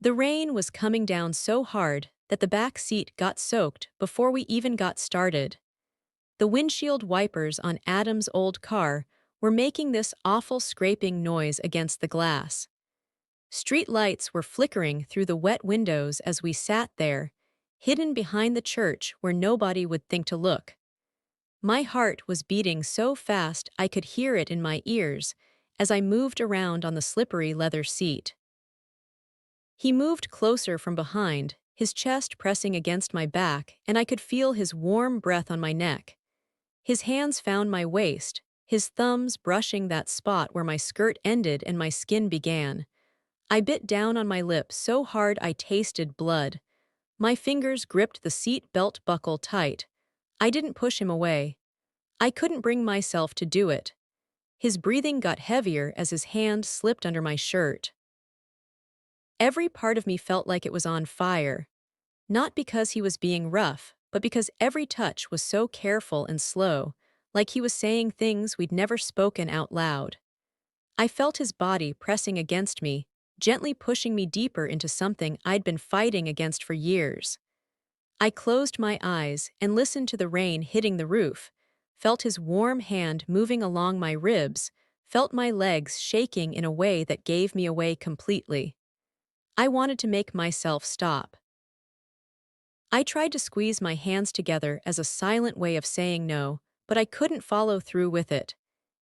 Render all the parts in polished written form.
The rain was coming down so hard that the back seat got soaked before we even got started. The windshield wipers on Adam's old car were making this awful scraping noise against the glass. Street lights were flickering through the wet windows as we sat there, hidden behind the church where nobody would think to look. My heart was beating so fast I could hear it in my ears as I moved around on the slippery leather seat. He moved closer from behind, his chest pressing against my back, and I could feel his warm breath on my neck. His hands found my waist, his thumbs brushing that spot where my skirt ended and my skin began. I bit down on my lip so hard I tasted blood. My fingers gripped the seat belt buckle tight. I didn't push him away. I couldn't bring myself to do it. His breathing got heavier as his hand slipped under my shirt. Every part of me felt like it was on fire. Not because he was being rough, but because every touch was so careful and slow, like he was saying things we'd never spoken out loud. I felt his body pressing against me, gently pushing me deeper into something I'd been fighting against for years. I closed my eyes and listened to the rain hitting the roof, felt his warm hand moving along my ribs, felt my legs shaking in a way that gave me away completely. I wanted to make myself stop. I tried to squeeze my hands together as a silent way of saying no, but I couldn't follow through with it.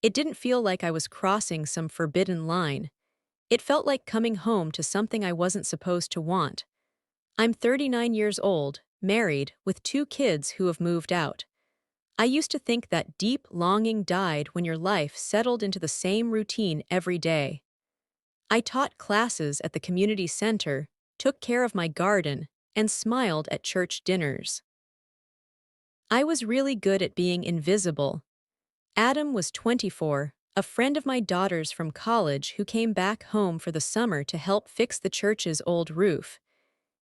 It didn't feel like I was crossing some forbidden line. It felt like coming home to something I wasn't supposed to want. I'm 39 years old, married, with 2 kids who have moved out. I used to think that deep longing died when your life settled into the same routine every day. I taught classes at the community center, took care of my garden, and smiled at church dinners. I was really good at being invisible. Adam was 24, a friend of my daughter's from college who came back home for the summer to help fix the church's old roof.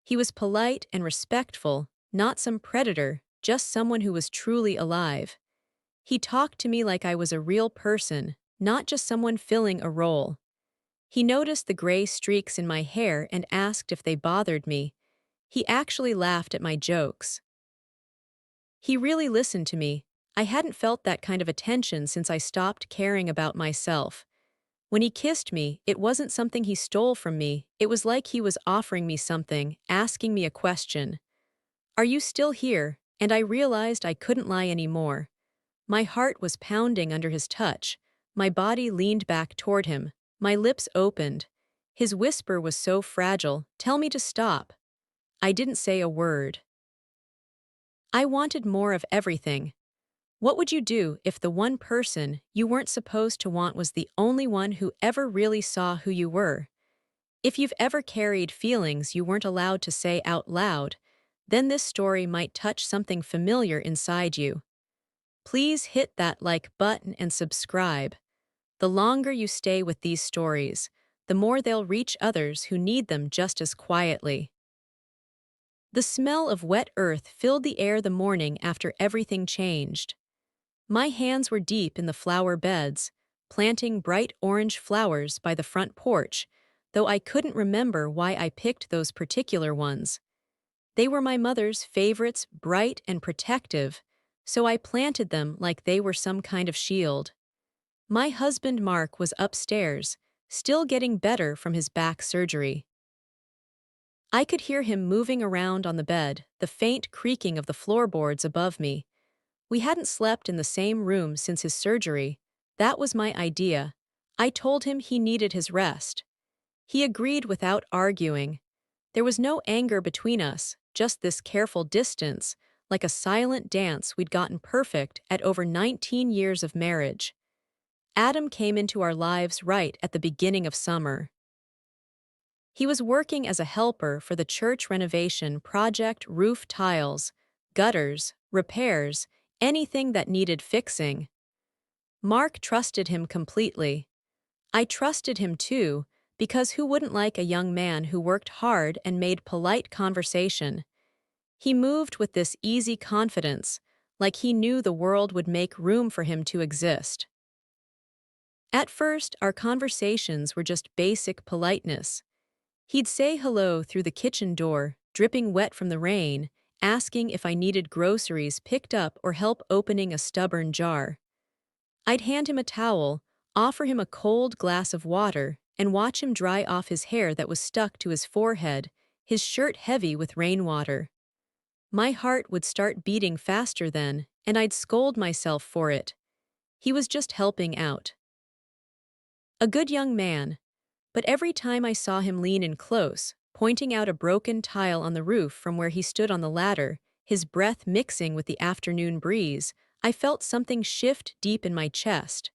He was polite and respectful, not some predator, just someone who was truly alive. He talked to me like I was a real person, not just someone filling a role. He noticed the gray streaks in my hair and asked if they bothered me. He actually laughed at my jokes. He really listened to me. I hadn't felt that kind of attention since I stopped caring about myself. When he kissed me, it wasn't something he stole from me, it was like he was offering me something, asking me a question. Are you still here? And I realized I couldn't lie anymore. My heart was pounding under his touch. My body leaned back toward him. My lips opened. His whisper was so fragile, "Tell me to stop." I didn't say a word. I wanted more of everything. What would you do if the one person you weren't supposed to want was the only one who ever really saw who you were? If you've ever carried feelings you weren't allowed to say out loud, then this story might touch something familiar inside you. Please hit that like button and subscribe. The longer you stay with these stories, the more they'll reach others who need them just as quietly. The smell of wet earth filled the air the morning after everything changed. My hands were deep in the flower beds, planting bright orange flowers by the front porch, though I couldn't remember why I picked those particular ones. They were my mother's favorites, bright and protective, so I planted them like they were some kind of shield. My husband Mark was upstairs, still getting better from his back surgery. I could hear him moving around on the bed, the faint creaking of the floorboards above me. We hadn't slept in the same room since his surgery. That was my idea. I told him he needed his rest. He agreed without arguing. There was no anger between us, just this careful distance, like a silent dance we'd gotten perfect at over 19 years of marriage. Adam came into our lives right at the beginning of summer. He was working as a helper for the church renovation project, roof tiles, gutters, repairs, anything that needed fixing. Mark trusted him completely. I trusted him too, because who wouldn't like a young man who worked hard and made polite conversation? He moved with this easy confidence, like he knew the world would make room for him to exist. At first, our conversations were just basic politeness. He'd say hello through the kitchen door, dripping wet from the rain, asking if I needed groceries picked up or help opening a stubborn jar. I'd hand him a towel, offer him a cold glass of water, and watch him dry off his hair that was stuck to his forehead, his shirt heavy with rainwater. My heart would start beating faster then, and I'd scold myself for it. He was just helping out. A good young man, but every time I saw him lean in close, pointing out a broken tile on the roof from where he stood on the ladder, his breath mixing with the afternoon breeze, I felt something shift deep in my chest.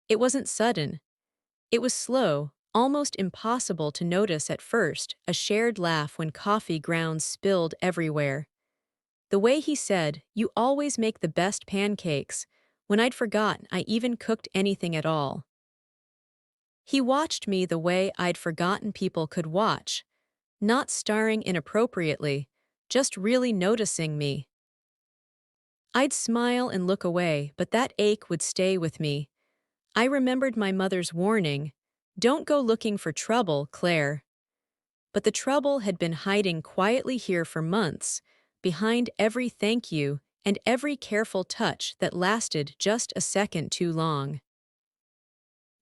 It wasn't sudden. It was slow, almost impossible to notice at first, a shared laugh when coffee grounds spilled everywhere. The way he said, "You always make the best pancakes," when I'd forgotten I even cooked anything at all. He watched me the way I'd forgotten people could watch, not starring inappropriately, just really noticing me. I'd smile and look away, but that ache would stay with me. I remembered my mother's warning, "Don't go looking for trouble, Claire." But the trouble had been hiding quietly here for months, behind every thank you and every careful touch that lasted just a second too long.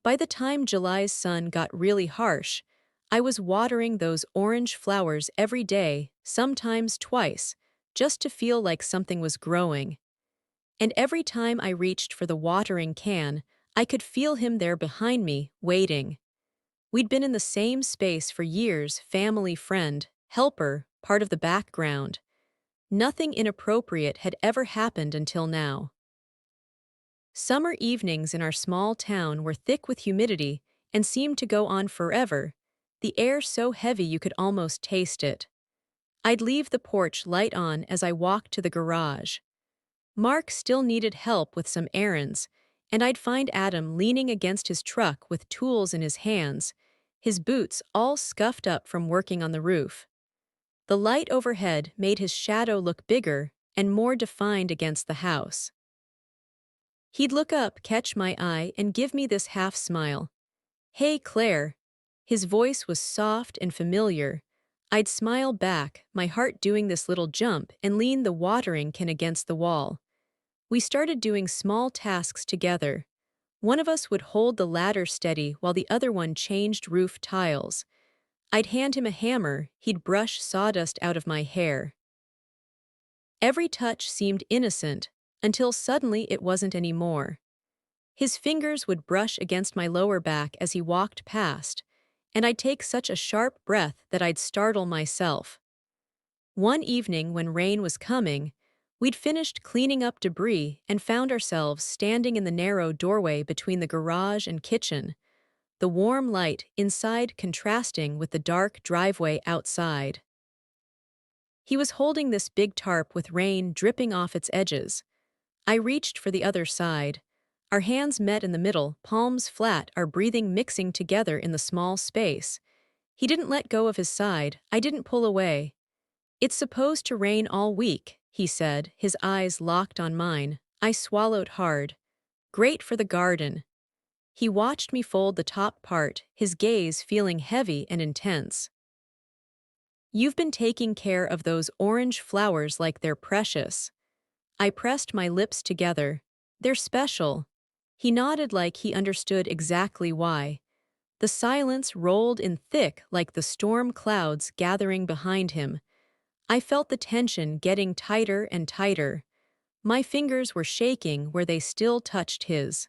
By the time July's sun got really harsh, I was watering those orange flowers every day, sometimes twice, just to feel like something was growing. And every time I reached for the watering can, I could feel him there behind me, waiting. We'd been in the same space for years, family friend, helper, part of the background. Nothing inappropriate had ever happened until now. Summer evenings in our small town were thick with humidity and seemed to go on forever, the air so heavy you could almost taste it. I'd leave the porch light on as I walked to the garage. Mark still needed help with some errands, and I'd find Adam leaning against his truck with tools in his hands, his boots all scuffed up from working on the roof. The light overhead made his shadow look bigger and more defined against the house. He'd look up, catch my eye, and give me this half-smile. "Hey, Claire." His voice was soft and familiar. I'd smile back, my heart doing this little jump, and lean the watering can against the wall. We started doing small tasks together. One of us would hold the ladder steady while the other one changed roof tiles. I'd hand him a hammer, he'd brush sawdust out of my hair. Every touch seemed innocent, until suddenly it wasn't anymore. His fingers would brush against my lower back as he walked past, and I'd take such a sharp breath that I'd startle myself. One evening when rain was coming, we'd finished cleaning up debris and found ourselves standing in the narrow doorway between the garage and kitchen, the warm light inside contrasting with the dark driveway outside. He was holding this big tarp with rain dripping off its edges. I reached for the other side. Our hands met in the middle, palms flat, our breathing mixing together in the small space. He didn't let go of his side, I didn't pull away. "It's supposed to rain all week," he said, his eyes locked on mine. I swallowed hard. "Great for the garden." He watched me fold the top part, his gaze feeling heavy and intense. "You've been taking care of those orange flowers like they're precious." I pressed my lips together. "They're special." He nodded like he understood exactly why. The silence rolled in thick like the storm clouds gathering behind him. I felt the tension getting tighter and tighter. My fingers were shaking where they still touched his.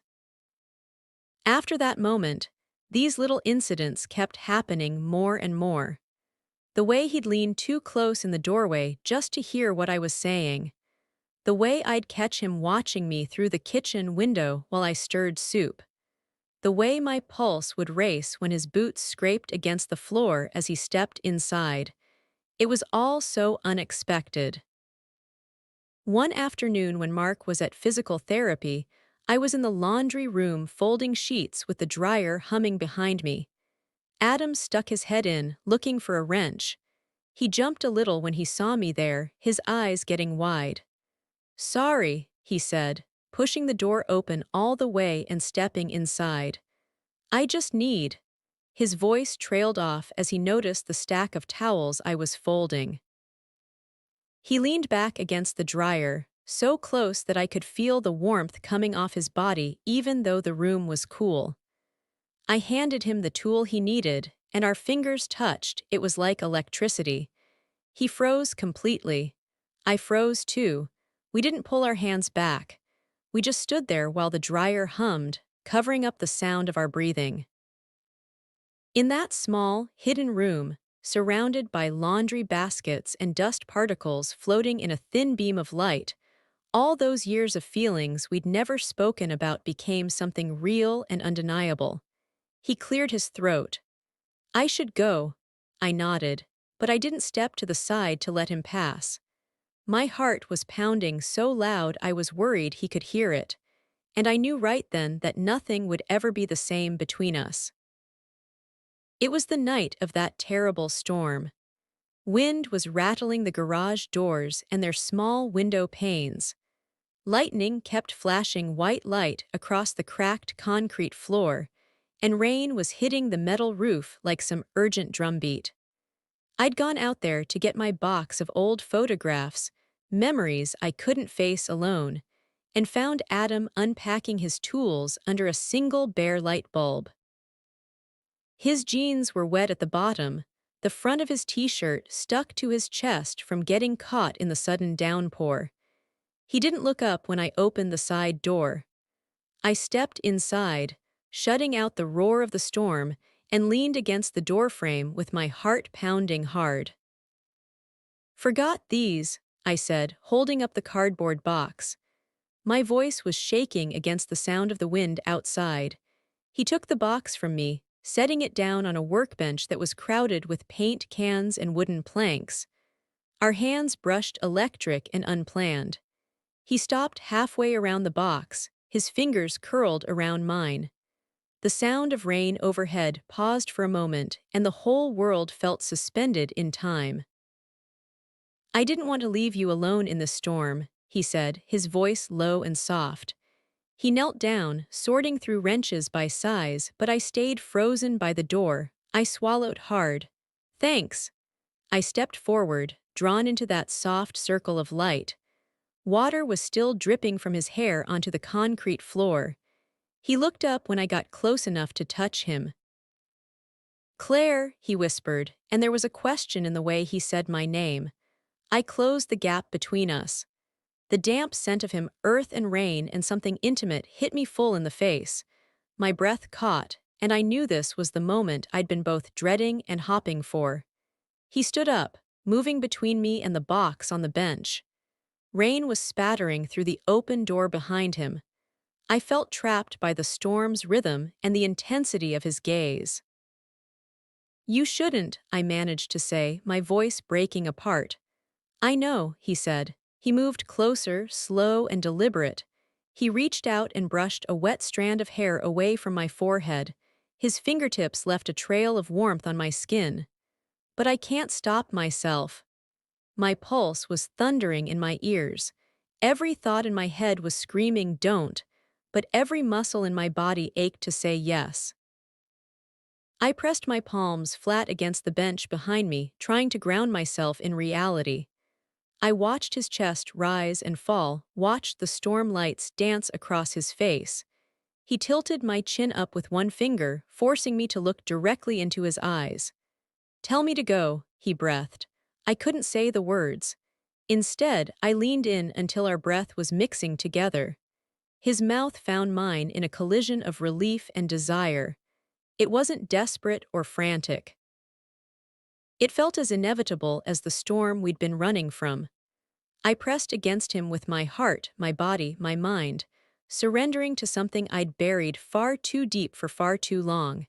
After that moment, these little incidents kept happening more and more. The way he'd lean too close in the doorway just to hear what I was saying. The way I'd catch him watching me through the kitchen window while I stirred soup. The way my pulse would race when his boots scraped against the floor as he stepped inside. It was all so unexpected. One afternoon when Mark was at physical therapy, I was in the laundry room folding sheets with the dryer humming behind me. Adam stuck his head in, looking for a wrench. He jumped a little when he saw me there, his eyes getting wide. "Sorry," he said, pushing the door open all the way and stepping inside. "I just need." His voice trailed off as he noticed the stack of towels I was folding. He leaned back against the dryer, so close that I could feel the warmth coming off his body even though the room was cool. I handed him the tool he needed, and our fingers touched. It was like electricity. He froze completely. I froze too. We didn't pull our hands back. We just stood there while the dryer hummed, covering up the sound of our breathing. In that small, hidden room, surrounded by laundry baskets and dust particles floating in a thin beam of light, all those years of feelings we'd never spoken about became something real and undeniable. He cleared his throat. "I should go." I nodded, but I didn't step to the side to let him pass. My heart was pounding so loud I was worried he could hear it, and I knew right then that nothing would ever be the same between us. It was the night of that terrible storm. Wind was rattling the garage doors and their small window panes. Lightning kept flashing white light across the cracked concrete floor, and rain was hitting the metal roof like some urgent drumbeat. I'd gone out there to get my box of old photographs, memories I couldn't face alone, and found Adam unpacking his tools under a single bare light bulb. His jeans were wet at the bottom, the front of his t-shirt stuck to his chest from getting caught in the sudden downpour. He didn't look up when I opened the side door. I stepped inside, shutting out the roar of the storm, and leaned against the doorframe with my heart pounding hard. "Forgot these," I said, holding up the cardboard box. My voice was shaking against the sound of the wind outside. He took the box from me, setting it down on a workbench that was crowded with paint cans and wooden planks. Our hands brushed electric and unplanned. He stopped halfway around the box, his fingers curled around mine. The sound of rain overhead paused for a moment, and the whole world felt suspended in time. "I didn't want to leave you alone in this storm," he said, his voice low and soft. He knelt down, sorting through wrenches by size, but I stayed frozen by the door. I swallowed hard. "Thanks." I stepped forward, drawn into that soft circle of light. Water was still dripping from his hair onto the concrete floor. He looked up when I got close enough to touch him. "Claire," he whispered, and there was a question in the way he said my name. I closed the gap between us. The damp scent of him, earth and rain, and something intimate hit me full in the face. My breath caught, and I knew this was the moment I'd been both dreading and hoping for. He stood up, moving between me and the box on the bench. Rain was spattering through the open door behind him. I felt trapped by the storm's rhythm and the intensity of his gaze. "You shouldn't," I managed to say, my voice breaking apart. "I know," he said. He moved closer, slow and deliberate. He reached out and brushed a wet strand of hair away from my forehead. His fingertips left a trail of warmth on my skin. But I can't stop myself. My pulse was thundering in my ears. Every thought in my head was screaming, "Don't," but every muscle in my body ached to say yes. I pressed my palms flat against the bench behind me, trying to ground myself in reality. I watched his chest rise and fall, watched the storm lights dance across his face. He tilted my chin up with one finger, forcing me to look directly into his eyes. "Tell me to go," he breathed. I couldn't say the words. Instead, I leaned in until our breath was mixing together. His mouth found mine in a collision of relief and desire. It wasn't desperate or frantic. It felt as inevitable as the storm we'd been running from. I pressed against him with my heart, my body, my mind, surrendering to something I'd buried far too deep for far too long.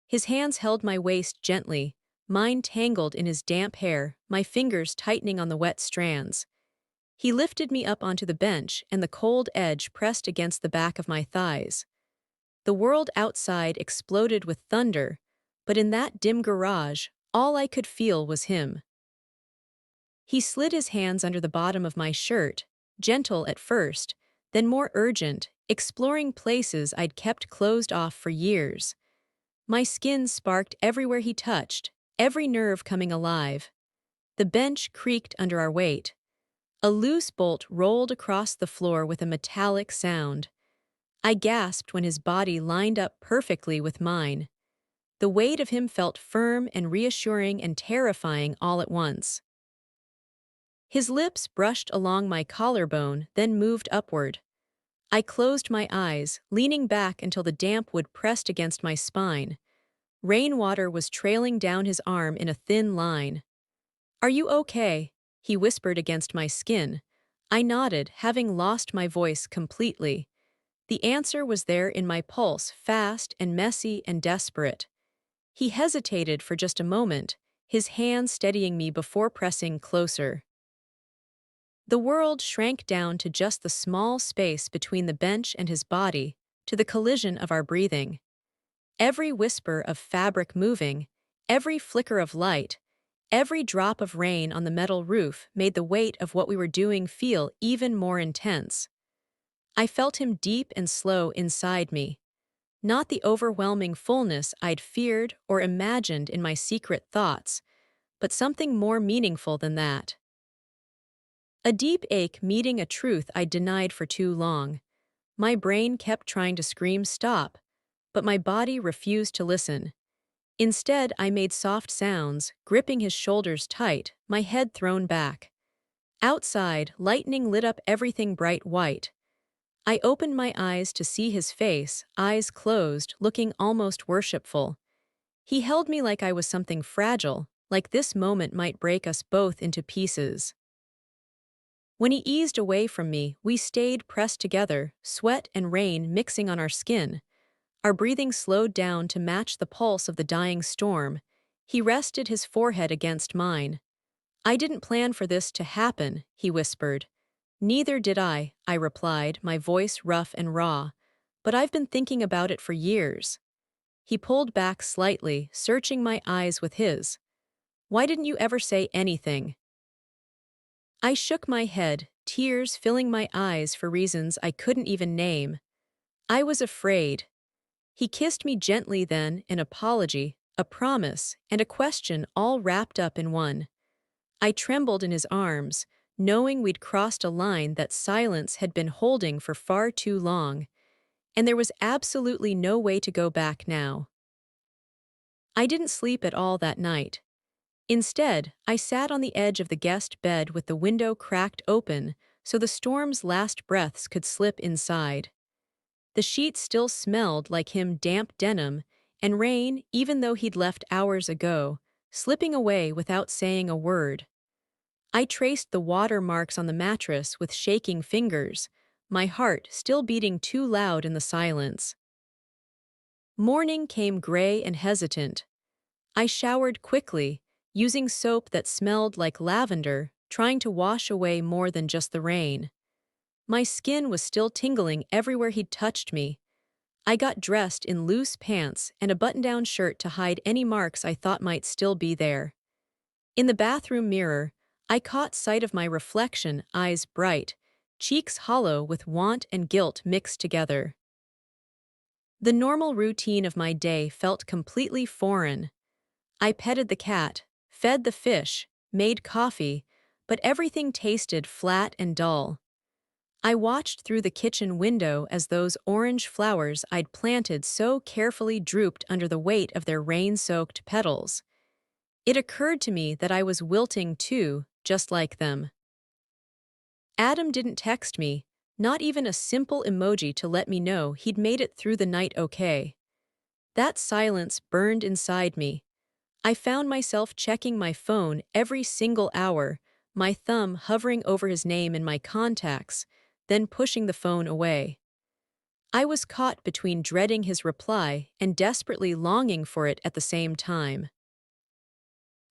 His hands held my waist gently, mine tangled in his damp hair, my fingers tightening on the wet strands. He lifted me up onto the bench, and the cold edge pressed against the back of my thighs. The world outside exploded with thunder, but in that dim garage, all I could feel was him. He slid his hands under the bottom of my shirt, gentle at first, then more urgent, exploring places I'd kept closed off for years. My skin sparked everywhere he touched, every nerve coming alive. The bench creaked under our weight. A loose bolt rolled across the floor with a metallic sound. I gasped when his body lined up perfectly with mine. The weight of him felt firm and reassuring and terrifying all at once. His lips brushed along my collarbone, then moved upward. I closed my eyes, leaning back until the damp wood pressed against my spine. Rainwater was trailing down his arm in a thin line. "Are you okay?" he whispered against my skin. I nodded, having lost my voice completely. The answer was there in my pulse, fast and messy and desperate. He hesitated for just a moment, his hand steadying me before pressing closer. The world shrank down to just the small space between the bench and his body, to the collision of our breathing. Every whisper of fabric moving, every flicker of light, every drop of rain on the metal roof made the weight of what we were doing feel even more intense. I felt him deep and slow inside me. Not the overwhelming fullness I'd feared or imagined in my secret thoughts, but something more meaningful than that. A deep ache meeting a truth I'd denied for too long. My brain kept trying to scream stop, but my body refused to listen. Instead, I made soft sounds, gripping his shoulders tight, my head thrown back. Outside, lightning lit up everything bright white. I opened my eyes to see his face, eyes closed, looking almost worshipful. He held me like I was something fragile, like this moment might break us both into pieces. When he eased away from me, we stayed pressed together, sweat and rain mixing on our skin. Our breathing slowed down to match the pulse of the dying storm. He rested his forehead against mine. "I didn't plan for this to happen," he whispered. "Neither did I replied, my voice rough and raw. "But I've been thinking about it for years." He pulled back slightly, searching my eyes with his. "Why didn't you ever say anything?" I shook my head, tears filling my eyes for reasons I couldn't even name. "I was afraid." He kissed me gently then, an apology, a promise, and a question all wrapped up in one. I trembled in his arms, knowing we'd crossed a line that silence had been holding for far too long, and there was absolutely no way to go back now. I didn't sleep at all that night. Instead, I sat on the edge of the guest bed with the window cracked open so the storm's last breaths could slip inside. The sheets still smelled like him damp denim, and rain, even though he'd left hours ago, slipping away without saying a word. I traced the water marks on the mattress with shaking fingers, my heart still beating too loud in the silence. Morning came gray and hesitant. I showered quickly, using soap that smelled like lavender, trying to wash away more than just the rain. My skin was still tingling everywhere he'd touched me. I got dressed in loose pants and a button-down shirt to hide any marks I thought might still be there. In the bathroom mirror, I caught sight of my reflection, eyes bright, cheeks hollow with want and guilt mixed together. The normal routine of my day felt completely foreign. I petted the cat, fed the fish, made coffee, but everything tasted flat and dull. I watched through the kitchen window as those orange flowers I'd planted so carefully drooped under the weight of their rain-soaked petals. It occurred to me that I was wilting too, just like them. Adam didn't text me, not even a simple emoji to let me know he'd made it through the night okay. That silence burned inside me. I found myself checking my phone every single hour, my thumb hovering over his name in my contacts, then pushing the phone away. I was caught between dreading his reply and desperately longing for it at the same time.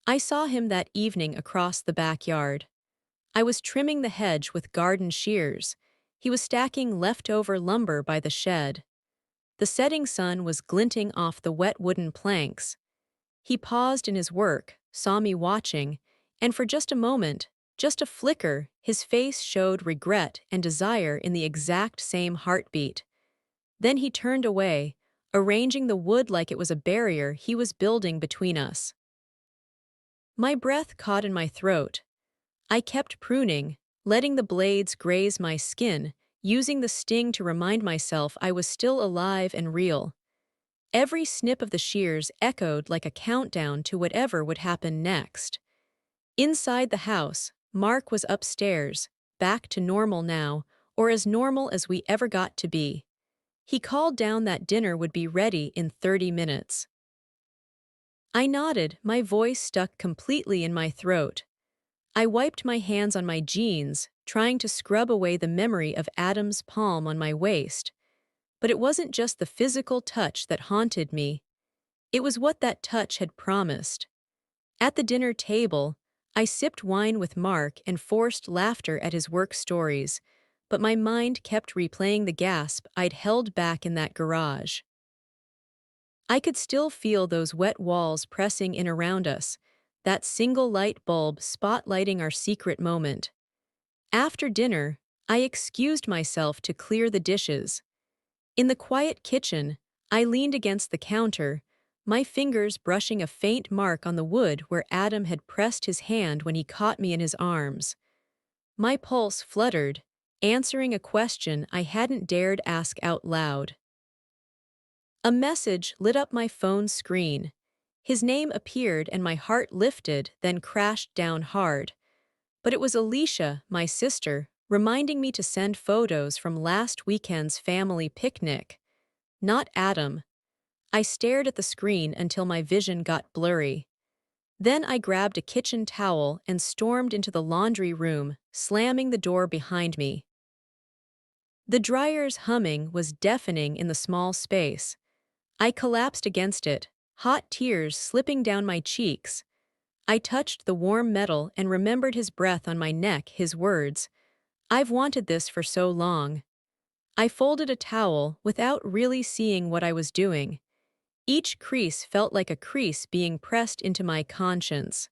I saw him that evening across the backyard. I was trimming the hedge with garden shears. He was stacking leftover lumber by the shed. The setting sun was glinting off the wet wooden planks. He paused in his work, saw me watching, and for just a moment, just a flicker, his face showed regret and desire in the exact same heartbeat. Then he turned away, arranging the wood like it was a barrier he was building between us. My breath caught in my throat. I kept pruning, letting the blades graze my skin, using the sting to remind myself I was still alive and real. Every snip of the shears echoed like a countdown to whatever would happen next. Inside the house, Mark was upstairs, back to normal now, or as normal as we ever got to be. He called down that dinner would be ready in 30 minutes. I nodded, my voice stuck completely in my throat. I wiped my hands on my jeans, trying to scrub away the memory of Adam's palm on my waist. But it wasn't just the physical touch that haunted me. It was what that touch had promised. At the dinner table, I sipped wine with Mark and forced laughter at his work stories, but my mind kept replaying the gasp I'd held back in that garage. I could still feel those wet walls pressing in around us, that single light bulb spotlighting our secret moment. After dinner, I excused myself to clear the dishes. In the quiet kitchen, I leaned against the counter, my fingers brushing a faint mark on the wood where Adam had pressed his hand when he caught me in his arms. My pulse fluttered, answering a question I hadn't dared ask out loud. A message lit up my phone's screen. His name appeared and my heart lifted, then crashed down hard. But it was Alicia, my sister, reminding me to send photos from last weekend's family picnic. Not Adam. I stared at the screen until my vision got blurry. Then I grabbed a kitchen towel and stormed into the laundry room, slamming the door behind me. The dryer's humming was deafening in the small space. I collapsed against it, hot tears slipping down my cheeks. I touched the warm metal and remembered his breath on my neck, his words, "I've wanted this for so long." I folded a towel without really seeing what I was doing. Each crease felt like a crease being pressed into my conscience.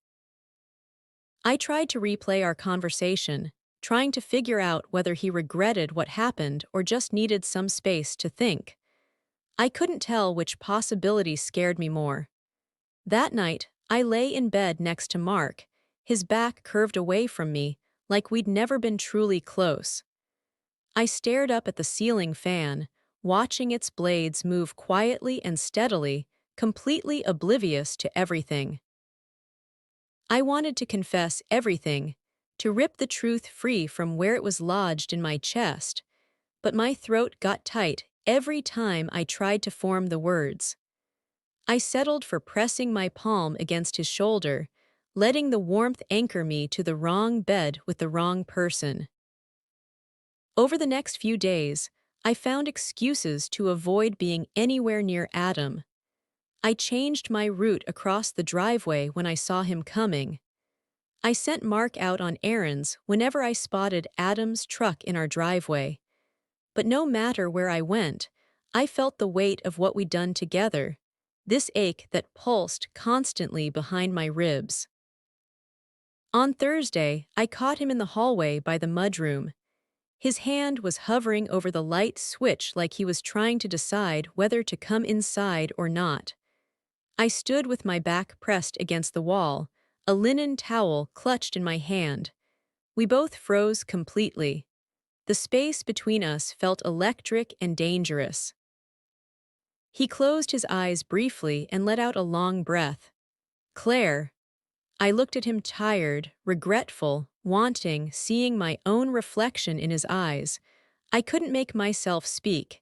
I tried to replay our conversation, trying to figure out whether he regretted what happened or just needed some space to think. I couldn't tell which possibility scared me more. That night, I lay in bed next to Mark, his back curved away from me, like we'd never been truly close. I stared up at the ceiling fan, watching its blades move quietly and steadily, completely oblivious to everything. I wanted to confess everything, to rip the truth free from where it was lodged in my chest, but my throat got tight every time I tried to form the words. I settled for pressing my palm against his shoulder, letting the warmth anchor me to the wrong bed with the wrong person. Over the next few days, I found excuses to avoid being anywhere near Adam. I changed my route across the driveway when I saw him coming. I sent Mark out on errands whenever I spotted Adam's truck in our driveway. But no matter where I went, I felt the weight of what we'd done together, this ache that pulsed constantly behind my ribs. On Thursday, I caught him in the hallway by the mudroom. His hand was hovering over the light switch like he was trying to decide whether to come inside or not. I stood with my back pressed against the wall, a linen towel clutched in my hand. We both froze completely. The space between us felt electric and dangerous. He closed his eyes briefly and let out a long breath. "Claire." I looked at him tired, regretful, wanting, seeing my own reflection in his eyes. I couldn't make myself speak.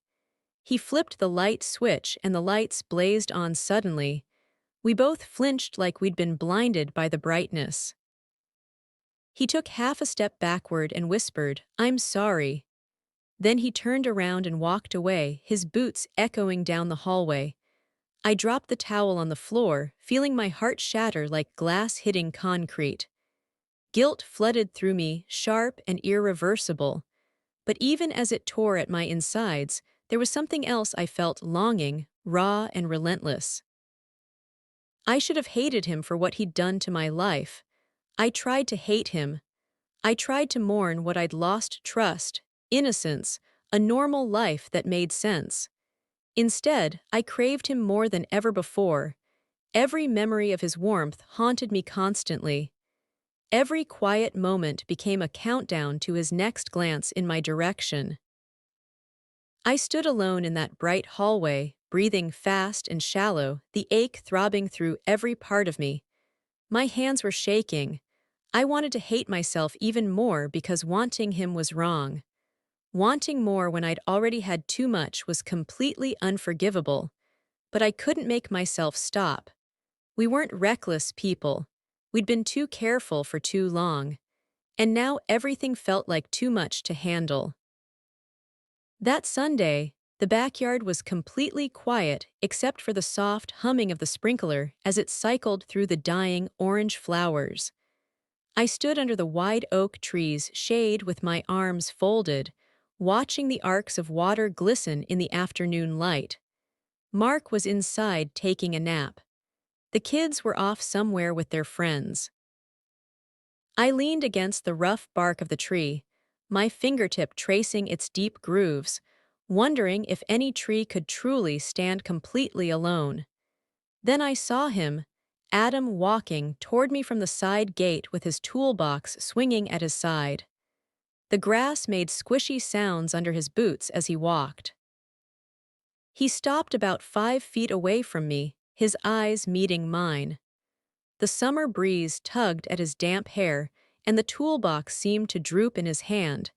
He flipped the light switch and the lights blazed on suddenly. We both flinched like we'd been blinded by the brightness. He took half a step backward and whispered, "I'm sorry." Then he turned around and walked away, his boots echoing down the hallway. I dropped the towel on the floor, feeling my heart shatter like glass hitting concrete. Guilt flooded through me, sharp and irreversible. But even as it tore at my insides, there was something else I felt longing, raw and relentless. I should have hated him for what he'd done to my life. I tried to hate him. I tried to mourn what I'd lost: trust, innocence, a normal life that made sense. Instead, I craved him more than ever before. Every memory of his warmth haunted me constantly. Every quiet moment became a countdown to his next glance in my direction. I stood alone in that bright hallway, breathing fast and shallow, the ache throbbing through every part of me. My hands were shaking. I wanted to hate myself even more because wanting him was wrong. Wanting more when I'd already had too much was completely unforgivable. But I couldn't make myself stop. We weren't reckless people. We'd been too careful for too long. And now everything felt like too much to handle. That Sunday, the backyard was completely quiet except for the soft humming of the sprinkler as it cycled through the dying orange flowers. I stood under the wide oak tree's shade with my arms folded, watching the arcs of water glisten in the afternoon light. Mark was inside taking a nap. The kids were off somewhere with their friends. I leaned against the rough bark of the tree, my fingertip tracing its deep grooves, wondering if any tree could truly stand completely alone. Then I saw him, Adam, walking toward me from the side gate with his toolbox swinging at his side. The grass made squishy sounds under his boots as he walked. He stopped about 5 feet away from me, his eyes meeting mine. The summer breeze tugged at his damp hair, and the toolbox seemed to droop in his hand,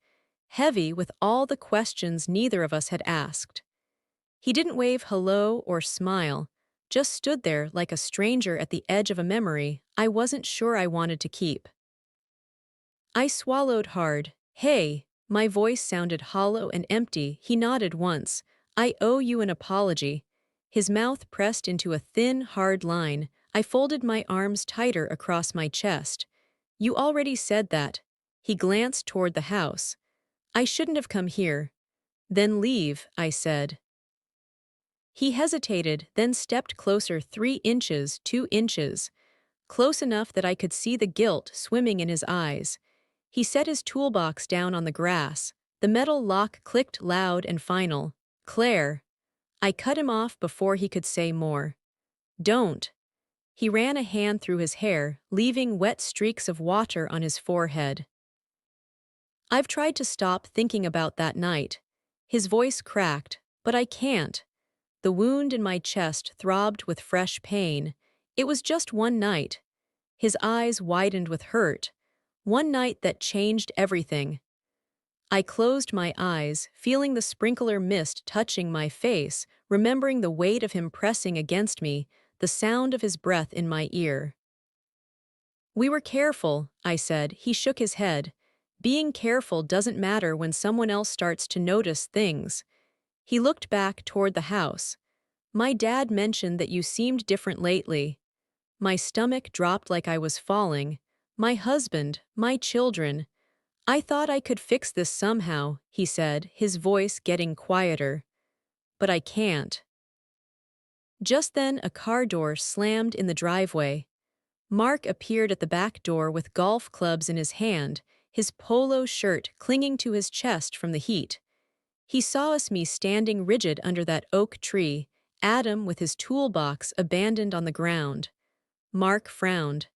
heavy with all the questions neither of us had asked. He didn't wave hello or smile, just stood there like a stranger at the edge of a memory I wasn't sure I wanted to keep. I swallowed hard. Hey, my voice sounded hollow and empty. He nodded once. I owe you an apology. His mouth pressed into a thin, hard line. I folded my arms tighter across my chest. You already said that. He glanced toward the house. I shouldn't have come here. Then leave, I said. He hesitated, then stepped closer 3 inches, 2 inches, close enough that I could see the guilt swimming in his eyes. He set his toolbox down on the grass. The metal lock clicked loud and final. Claire. I cut him off before he could say more. Don't. He ran a hand through his hair, leaving wet streaks of water on his forehead. I've tried to stop thinking about that night. His voice cracked, but I can't. The wound in my chest throbbed with fresh pain. It was just one night. His eyes widened with hurt. One night that changed everything. I closed my eyes, feeling the sprinkler mist touching my face, remembering the weight of him pressing against me, the sound of his breath in my ear. We were careful, I said. He shook his head. Being careful doesn't matter when someone else starts to notice things. He looked back toward the house. My dad mentioned that you seemed different lately. My stomach dropped like I was falling. My husband, my children. I thought I could fix this somehow, he said, his voice getting quieter. But I can't. Just then a car door slammed in the driveway. Mark appeared at the back door with golf clubs in his hand, his polo shirt clinging to his chest from the heat. He saw me standing rigid under that oak tree, Adam with his toolbox abandoned on the ground. Mark frowned.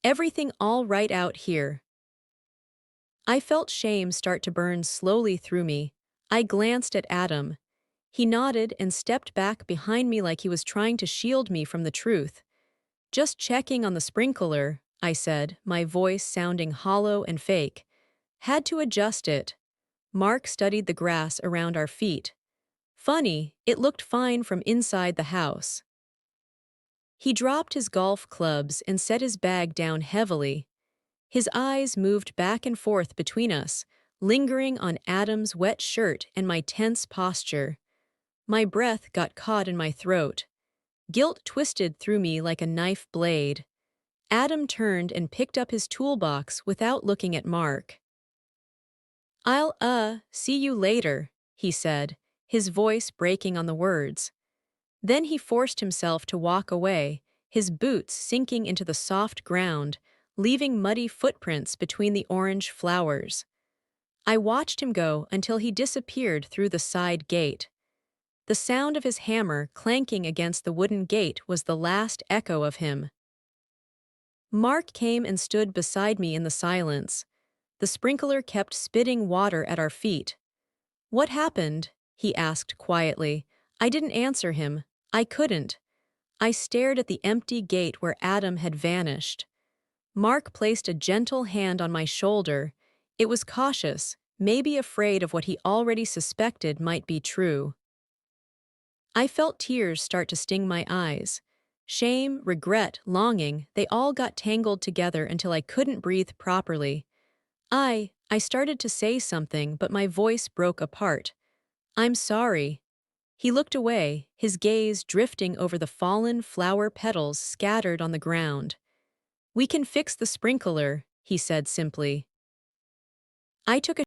Everything all right out here? I felt shame start to burn slowly through me. I glanced at Adam. He nodded and stepped back behind me like he was trying to shield me from the truth. Just checking on the sprinkler, I said, my voice sounding hollow and fake. Had to adjust it. Mark studied the grass around our feet. Funny, it looked fine from inside the house. He dropped his golf clubs and set his bag down heavily. His eyes moved back and forth between us, lingering on Adam's wet shirt and my tense posture. My breath got caught in my throat. Guilt twisted through me like a knife blade. Adam turned and picked up his toolbox without looking at Mark. I'll, see you later, he said, his voice breaking on the words. Then he forced himself to walk away, his boots sinking into the soft ground, leaving muddy footprints between the orange flowers. I watched him go until he disappeared through the side gate. The sound of his hammer clanking against the wooden gate was the last echo of him. Mark came and stood beside me in the silence. The sprinkler kept spitting water at our feet. "What happened?" he asked quietly. I didn't answer him. I couldn't. I stared at the empty gate where Adam had vanished. Mark placed a gentle hand on my shoulder. It was cautious, maybe afraid of what he already suspected might be true. I felt tears start to sting my eyes. Shame, regret, longing, they all got tangled together until I couldn't breathe properly. I started to say something, but my voice broke apart. "I'm sorry." He looked away, his gaze drifting over the fallen flower petals scattered on the ground. "We can fix the sprinkler," he said simply. I took a